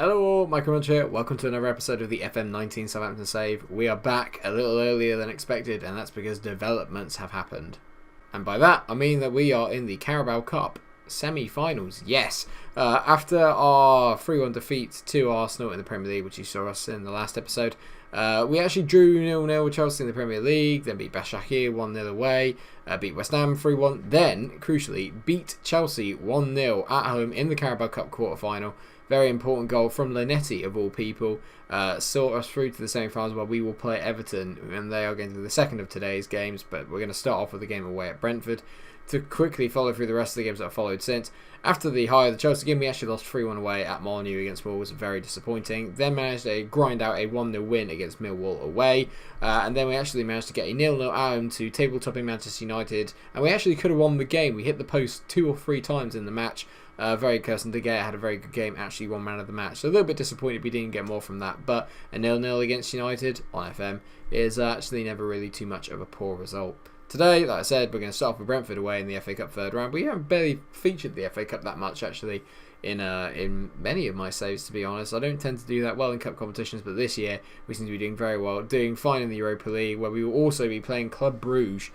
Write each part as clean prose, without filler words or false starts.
Hello all, Munch here. Welcome to another episode of the FM19 Southampton Save. We are back a little earlier than expected, and that's because developments have happened. And by that, I mean that we are in the Carabao Cup semi-finals. Yes, after our 3-1 defeat to Arsenal in the Premier League, which you saw us in the last episode, we actually drew 0-0 with Chelsea in the Premier League, then beat Başakşehir 1-0 away, beat West Ham 3-1, then, crucially, beat Chelsea 1-0 at home in the Carabao Cup quarter-final. Very important goal from Linetti, of all people, saw us through to the semi-finals where we will play Everton, and they are going to be the second of today's games, but we're going to start off with the game away at Brentford to quickly follow through the rest of the games that have followed since. After the high of the Chelsea game, we actually lost 3-1 away at Molyneux against Wolves, very disappointing. Then managed to grind out a 1-0 win against Millwall away, and then we actually managed to get a 0-0 at home to table-topping Manchester United, and we actually could have won the game. We hit the post 2 or 3 times in the match. Very Kirsten De Gea had a very good game, actually won man of the match. So a little bit disappointed we didn't get more from that, but a 0-0 against United on FM is actually never really too much of a poor result. Today, like I said, we're going to start off with Brentford away in the FA Cup third round. We haven't barely featured the FA Cup that much, actually, in many of my saves, to be honest. I don't tend to do that well in cup competitions, but this year we seem to be doing very well, doing fine in the Europa League, where we will also be playing Club Brugge.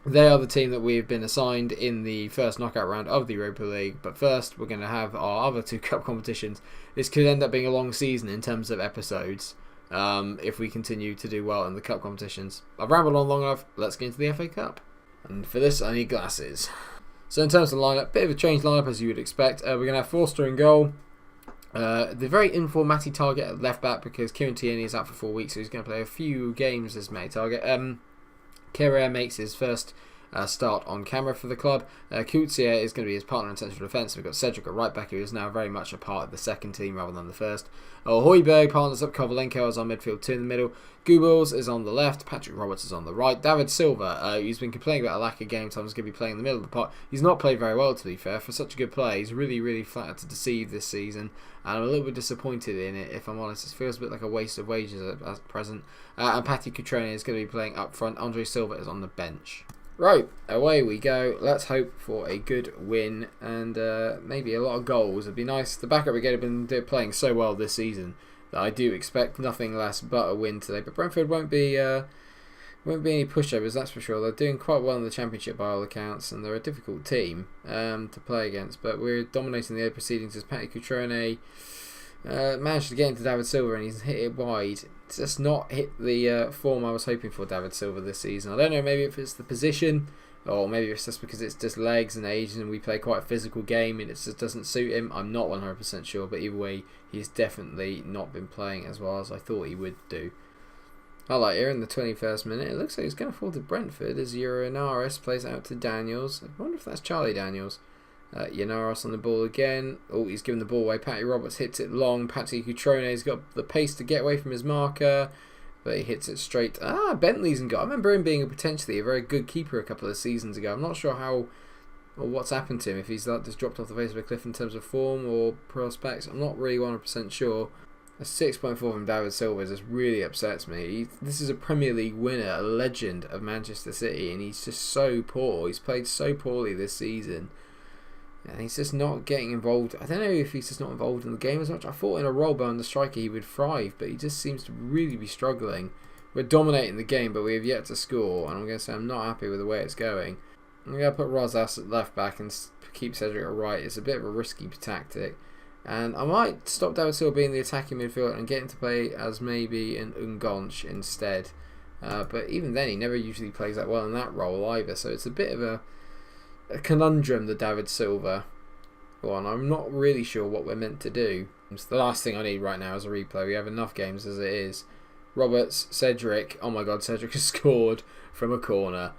They are the team that we've been assigned in the first knockout round of the Europa League. But first, we're going to have our other 2 cup competitions. This could end up being a long season in terms of episodes if we continue to do well in the cup competitions. I've rambled on long enough. Let's get into the FA Cup. And for this, I need glasses. So in terms of the lineup, bit of a changed lineup as you would expect. We're going to have Forster in goal. The very informal target at left back because Kieran Tierney is out for 4 weeks, so he's going to play a few games as Matty target. Carrera makes his first start on camera for the club. Coetzee is going to be his partner in central defence. We've got Cedric at right back, who is now very much a part of the second team rather than the first. Højbjerg partners up Kovalenko as our midfield 2 in the middle. Goebbels is on the left. Patrick Roberts is on the right. David Silva, who's been complaining about a lack of game time, is going to be playing in the middle of the park. He's not played very well, to be fair. For such a good player, he's really flattered to deceive this season. And I'm a little bit disappointed in it, if I'm honest. It feels a bit like a waste of wages at present. And Patty Cutrone is going to be playing up front. Andre Silva is on the bench. Right, away we go. Let's hope for a good win and maybe a lot of goals. It'd be nice. The backup brigade have been playing so well this season that I do expect nothing less but a win today. But Brentford won't be any pushovers, that's for sure. They're doing quite well in the Championship by all accounts, and they're a difficult team to play against. But we're dominating the proceedings as Patty Cutrone managed to get into David Silva and he's hit it wide. It's just not hit the form I was hoping for David Silva this season. I don't know, maybe if it's the position or maybe it's just because it's just legs and age and we play quite a physical game and it just doesn't suit him. I'm not 100% sure, but either way, he's definitely not been playing as well as I thought he would do. Highlight here in the 21st minute. It looks like he's going to fall to Brentford as Ioannaris plays out to Daniels. I wonder if that's Charlie Daniels. Ioannaris on the ball again. Oh, he's given the ball away. Patty Roberts hits it long. Patty Cutrone's got the pace to get away from his marker, but he hits it straight. Bentley's in goal. I remember him being potentially a very good keeper a couple of seasons ago. I'm not sure how or what's happened to him, if he's just dropped off the face of a cliff in terms of form or prospects. I'm not really 100% sure. A 6.4 from David Silva just really upsets me. This is a Premier League winner, a legend of Manchester City, and he's just so poor. He's played so poorly this season. And he's just not getting involved. I don't know if he's just not involved in the game as much. I thought in a role behind the striker he would thrive, but he just seems to really be struggling. We're dominating the game, but we have yet to score, and I'm going to say I'm not happy with the way it's going. I'm going to put Rosas at left back and keep Cedric at right. It's a bit of a risky tactic. And I might stop David Silva being the attacking midfielder and get him to play as maybe an Ungonch instead. But even then, he never usually plays that well in that role either, so it's a bit of a conundrum, the David Silva one. I'm not really sure what we're meant to do. It's the last thing I need right now is a replay. We have enough games as it is. Roberts, Cedric. Oh my god, Cedric has scored from a corner.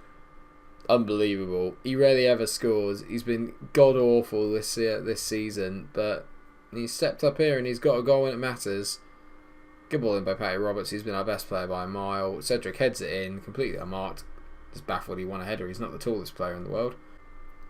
Unbelievable. He rarely ever scores. He's been god awful this season, but he's stepped up here and he's got a goal when it matters. Good ball in by Patty Roberts. He's been our best player by a mile. Cedric heads it in, completely unmarked. Just baffled he won a header. He's not the tallest player in the world.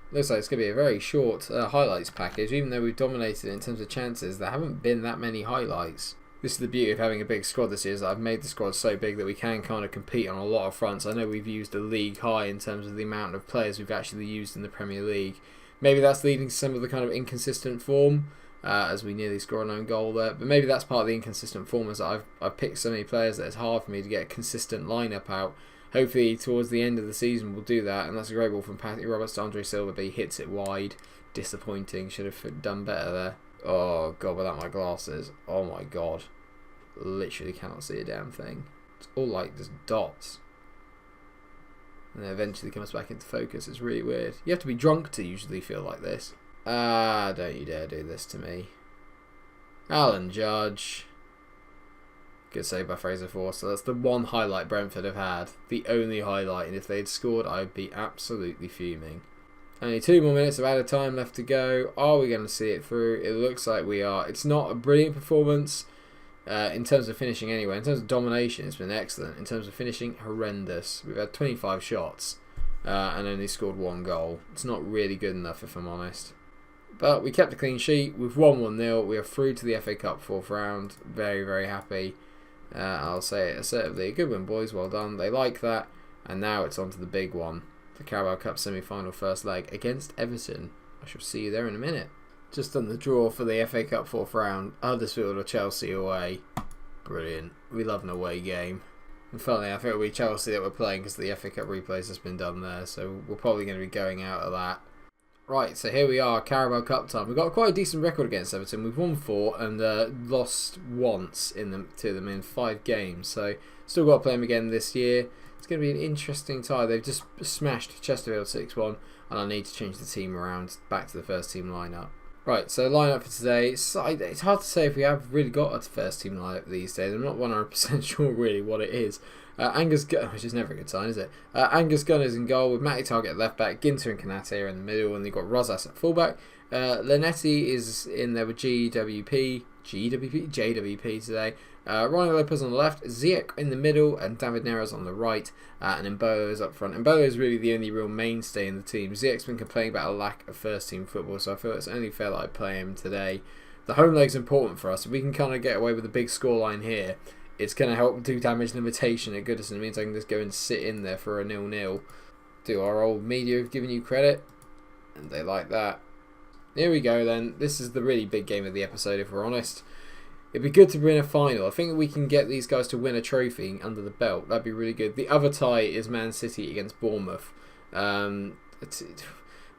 Looks like it's going to be a very short highlights package. Even though we've dominated in terms of chances, there haven't been that many highlights. This is the beauty of having a big squad this year, is that I've made the squad so big that we can kind of compete on a lot of fronts. I know we've used a league high in terms of the amount of players we've actually used in the Premier League. Maybe that's leading to some of the kind of inconsistent form. as we nearly score an own goal there. But maybe that's part of the inconsistent form, as I've picked so many players that it's hard for me to get a consistent lineup out. Hopefully towards the end of the season we'll do that, and that's a great ball from Patty Roberts to Andre Silva, but he hits it wide. Disappointing, should have done better there. Oh god, without my glasses. Oh my god. Literally cannot see a damn thing. It's all like just dots. And then eventually comes back into focus. It's really weird. You have to be drunk to usually feel like this. Ah, don't you dare do this to me. Alan Judge. Good save by Fraser Forster. That's the one highlight Brentford have had. The only highlight. And if they'd scored, I would be absolutely fuming. Only 2 more minutes of added time left to go. Are we going to see it through? It looks like we are. It's not a brilliant performance in terms of finishing anyway. In terms of domination, it's been excellent. In terms of finishing, horrendous. We've had 25 shots and only scored 1 goal. It's not really good enough, if I'm honest. But we kept a clean sheet. We've won 1-0. We are through to the FA Cup 4th round. Very, very happy. I'll say it assertively. A good win, boys. Well done. They like that. And now it's on to the big one. The Carabao Cup semi-final first leg against Everton. I shall see you there in a minute. Just done the draw for the FA Cup 4th round. Huddersfield or Chelsea away. Brilliant. We love an away game. And finally, I think it'll be Chelsea that we're playing because the FA Cup replays has been done there. So we're probably going to be going out of that. Right, so here we are, Carabao Cup time. We've got quite a decent record against Everton. We've won 4 and lost once to them in 5 games. So still got to play them again this year. It's going to be an interesting tie. They've just smashed Chesterfield 6-1, and I need to change the team around back to the first team lineup. Right, so lineup for today. It's hard to say if we have really got a first team lineup these days. I'm not 100% sure really what it is. Which is never a good sign, is it? Angus Gunners in goal with Matty Target at left back, Ginter and Kanate are in the middle, and they've got Rosas at full back. Linetti is in there with JWP today. Ronnie Lopez on the left, Ziyech in the middle, and David Neres on the right, and Mbolo is up front. Mbolo is really the only real mainstay in the team. Ziyech's been complaining about a lack of first team football, so I feel it's only fair that I play him today. The home leg's important for us. If we can kind of get away with a big scoreline here, it's going to help do damage limitation at Goodison. It means I can just go and sit in there for a 0-0. Do our old media have given you credit? And they like that. Here we go then. This is the really big game of the episode, if we're honest. It'd be good to win a final. I think we can get these guys to win a trophy under the belt. That'd be really good. The other tie is Man City against Bournemouth.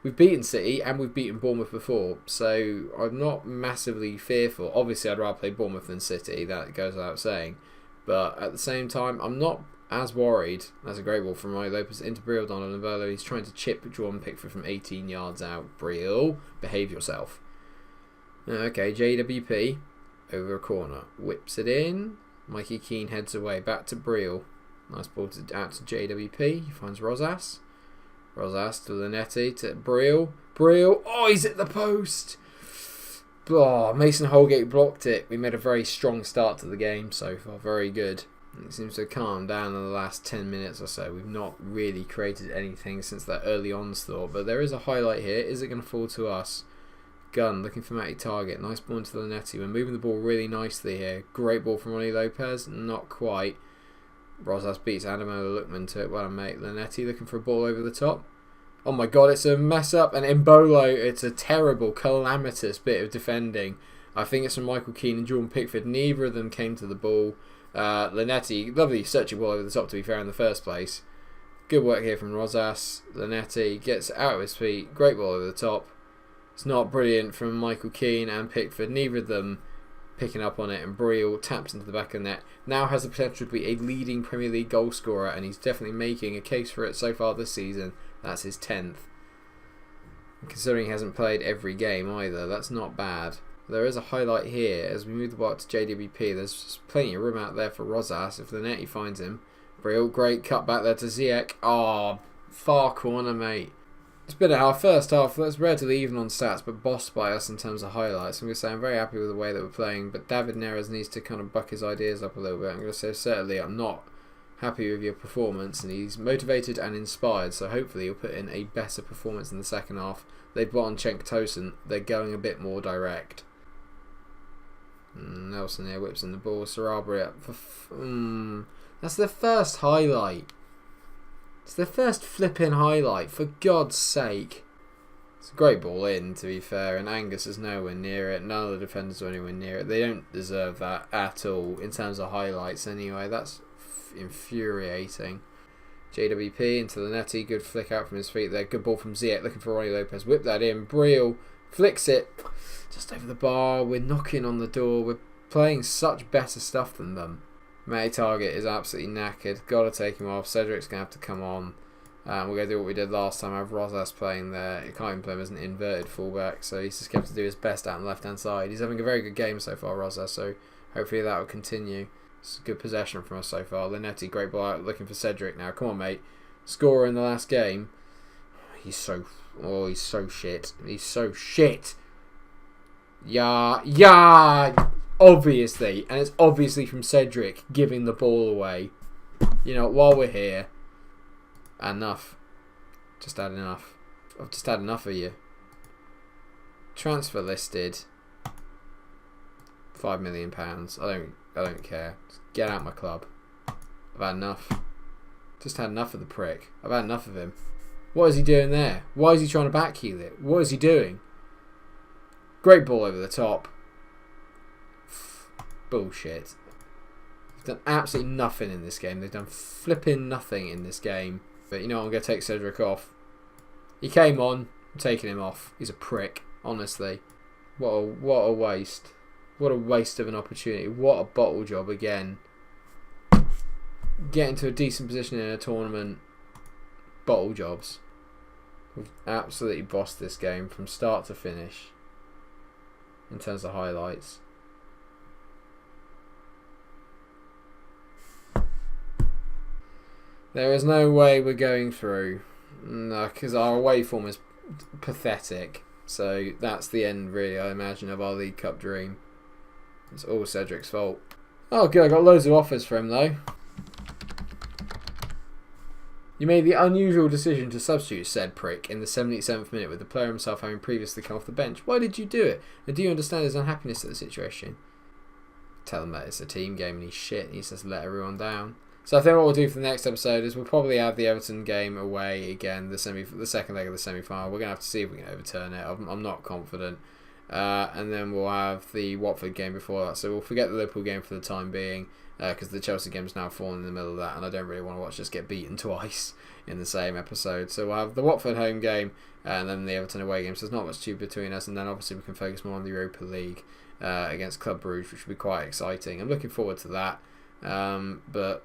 We've beaten City and we've beaten Bournemouth before, so I'm not massively fearful. Obviously, I'd rather play Bournemouth than City. That goes without saying. But at the same time, I'm not as worried. That's a great ball from Ronnie Lopez into Brill, Donald and Verlo. He's trying to chip Jordan Pickford from 18 yards out. Brill, behave yourself. Okay, JWP over a corner. Whips it in. Mikey Keane heads away. Back to Brill. Nice ball out to JWP. He finds Rosas. Rosas to Linetti to Brill. Brill. Oh, he's at the post. Oh, Mason Holgate blocked it. We made a very strong start to the game so far. Very good. It seems to have calmed down in the last 10 minutes or so. We've not really created anything since that early onslaught. But there is a highlight here. Is it going to fall to us? Gunn looking for Matty Target. Nice ball into Linetti. We're moving the ball really nicely here. Great ball from Ronnie Lopez. Not quite. Rosas beats Adamola Lookman to it. Well done, mate. Linetti looking for a ball over the top. Oh my god, it's a mess up. And Mbolo, it's a terrible, calamitous bit of defending. I think it's from Michael Keane and Jordan Pickford. Neither of them came to the ball. Linetti, lovely searching ball over the top to be fair in the first place. Good work here from Rosas. Linetti gets out of his feet. Great ball over the top. It's not brilliant from Michael Keane and Pickford. Neither of them picking up on it, and Brill taps into the back of the net. Now has the potential to be a leading Premier League goal scorer, and he's definitely making a case for it so far this season. That's his 10th. And considering he hasn't played every game either, that's not bad. There is a highlight here as we move the ball to JWP. There's plenty of room out there for Rosas if Linetti finds him. Brill, great cut back there to Ziyech. Oh, far corner, mate. It's been our first half that's relatively even on stats, but bossed by us in terms of highlights. I'm going to say I'm very happy with the way that we're playing, but David Neres needs to kind of buck his ideas up a little bit. I'm going to say certainly I'm not happy with your performance, and he's motivated and inspired, so hopefully he'll put in a better performance in the second half. They've got on Cenk Tosun, they're going a bit more direct. Nelson here whips in the ball. Sarabri up for... That's the first highlight. It's the first flipping highlight, for God's sake. It's a great ball in, to be fair, and Angus is nowhere near it. None of the defenders are anywhere near it. They don't deserve that at all, in terms of highlights anyway. That's infuriating. JWP into the netty. Good flick out from his feet there. Good ball from Ziyech, looking for Ronnie Lopez. Whip that in. Briel flicks it just over the bar. We're knocking on the door. We're playing such better stuff than them. Matty Target is absolutely knackered. Got to take him off. Cedric's going to have to come on. We're going to do what we did last time. I have Rosas playing there. You can't even play him as an inverted fullback, so he's just kept to do his best out on the left-hand side. He's having a very good game so far, Rosas, so hopefully that will continue. It's a good possession from us so far. Linetti, great ball out, looking for Cedric now. Come on, mate. Scorer in the last game. He's so shit. He's so shit. Yeah. Obviously. And it's obviously from Cedric giving the ball away. You know, while we're here. Enough. Just had enough. I've just had enough of you. Transfer listed. £5 million. I don't care. Just get out my club. I've had enough. Just had enough of the prick. I've had enough of him. What is he doing there? Why is he trying to backheel it? What is he doing? Great ball over the top. Bullshit. They've done absolutely nothing in this game. They've done flipping nothing in this game. But you know what? I'm going to take Cedric off. He came on. I'm taking him off. He's a prick. Honestly. What a waste. What a waste of an opportunity. What a bottle job again. Get into a decent position in a tournament. Bottle jobs. We've absolutely bossed this game from start to finish. In terms of highlights. There is no way we're going through. No, because our away form is pathetic. So that's the end, really, I imagine, of our League Cup dream. It's all Cedric's fault. Oh, good. I got loads of offers for him, though. You made the unusual decision to substitute said prick in the 77th minute with the player himself having previously come off the bench. Why did you do it? And do you understand his unhappiness at the situation? Tell him that it's a team game and he's shit and he's just let everyone down. So I think what we'll do for the next episode is we'll probably have the Everton game away again, the second leg of the semi-final. We're going to have to see if we can overturn it. I'm not confident. And then we'll have the Watford game before that. So we'll forget the Liverpool game for the time being because the Chelsea game's now fallen in the middle of that and I don't really want to watch us get beaten twice in the same episode. So we'll have the Watford home game and then the Everton away game. So there's not much too between us, and then obviously we can focus more on the Europa League against Club Brugge, which will be quite exciting. I'm looking forward to that. But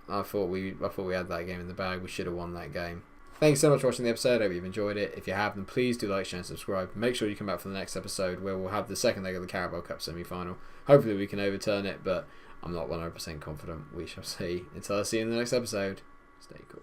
I thought we had that game in the bag. We should have won that game. Thanks so much for watching the episode. I hope you've enjoyed it. If you have, then please do like, share and subscribe. Make sure you come back for the next episode where we'll have the second leg of the Carabao Cup semi-final. Hopefully we can overturn it, but I'm not 100% confident. We shall see. Until I see you in the next episode, stay cool.